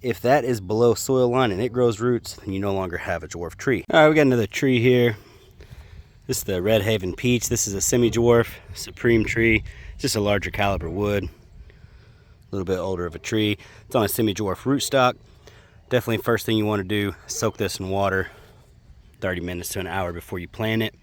If that is below soil line and it grows roots, then you no longer have a dwarf tree. All right, we got another tree here. This is the Red Haven Peach. This is a semi-dwarf supreme tree. It's just a larger caliber wood, a little bit older of a tree. It's on a semi-dwarf rootstock. Definitely first thing you want to do, soak this in water 30 minutes to an hour before you plant it.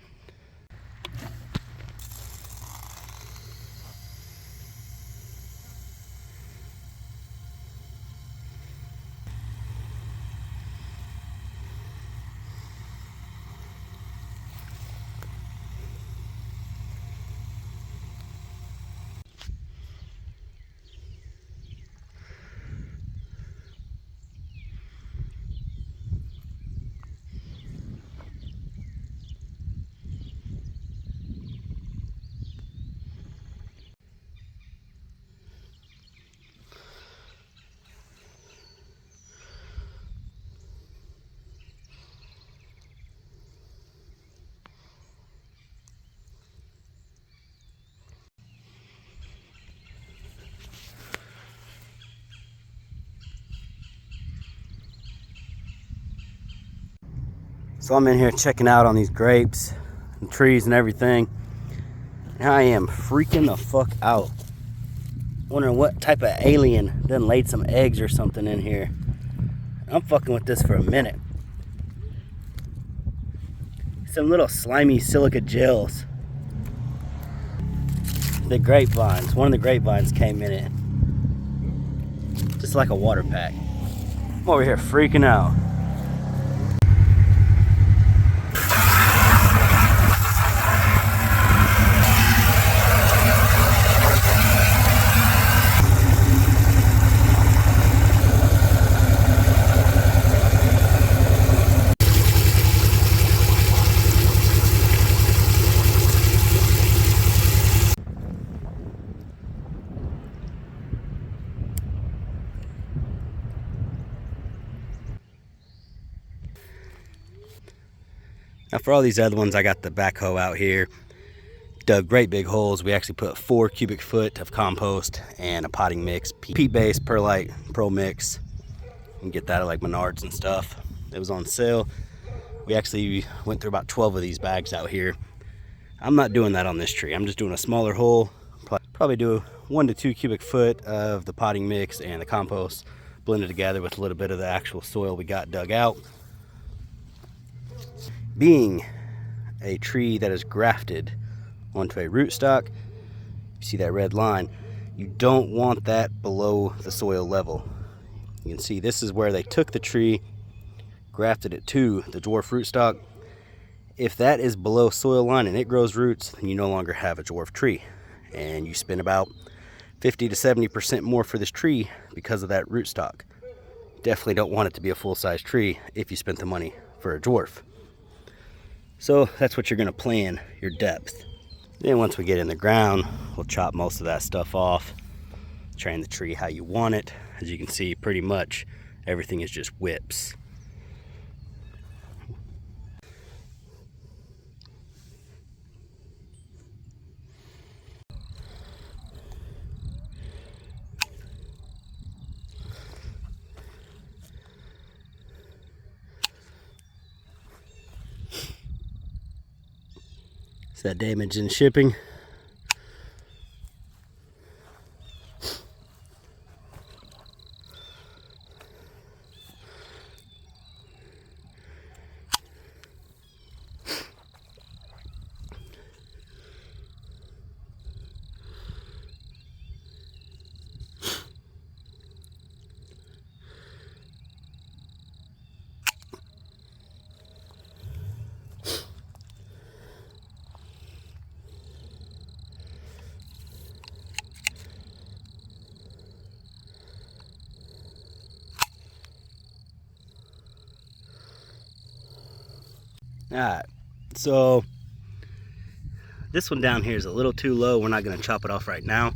So I'm in here checking out on these grapes and trees and everything. And I am freaking the fuck out. Wondering what type of alien then laid some eggs or something in here. I'm fucking with this for a minute. Some little slimy silica gels. The grapevines, one of the grapevines came in it. Just like a water pack. I'm over here freaking out. Now for all these other ones, I got the backhoe out here. Dug great big holes. We actually put 4 cubic foot of compost and a potting mix, peat-based perlite pro mix. You can get that at like Menards and stuff. It was on sale. We actually went through about 12 of these bags out here. I'm not doing that on this tree. I'm just doing a smaller hole. Probably do 1 to 2 cubic foot of the potting mix and the compost blended together with a little bit of the actual soil we got dug out. Being a tree that is grafted onto a rootstock, you see that red line, you don't want that below the soil level. You can see this is where they took the tree, grafted it to the dwarf rootstock. If that is below soil line and it grows roots, then you no longer have a dwarf tree. And you spend about 50 to 70% more for this tree because of that rootstock. Definitely don't want it to be a full-size tree if you spent the money for a dwarf. So that's what you're going to plan your depth. Then once we get in the ground, we'll chop most of that stuff off, train the tree how you want it. As you can see, pretty much everything is just whips. Is that damage in shipping? Alright, so this one down here is a little too low. We're not going to chop it off right now.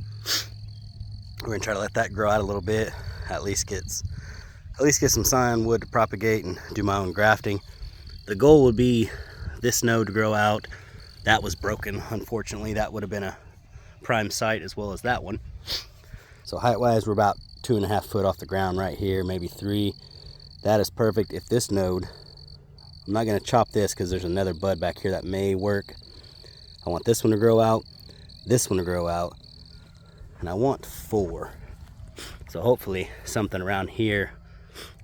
We're going to try to let that grow out a little bit. At least get some scion wood to propagate and do my own grafting. The goal would be this node to grow out. That was broken, unfortunately. That would have been a prime site as well as that one. So height wise, we're about 2.5 foot off the ground right here, maybe 3. That is perfect. If this node, I'm not going to chop this because there's another bud back here that may work. I want this one to grow out, this one to grow out, and I want 4. So hopefully something around here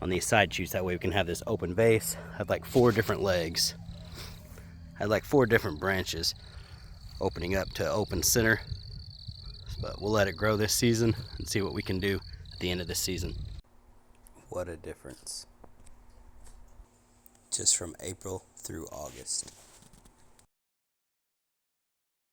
on these side shoots, that way we can have this open vase. I'd like 4 different legs. I'd like 4 different branches opening up to open center. But we'll let it grow this season and see what we can do at the end of this season. What a difference. Just from April through August.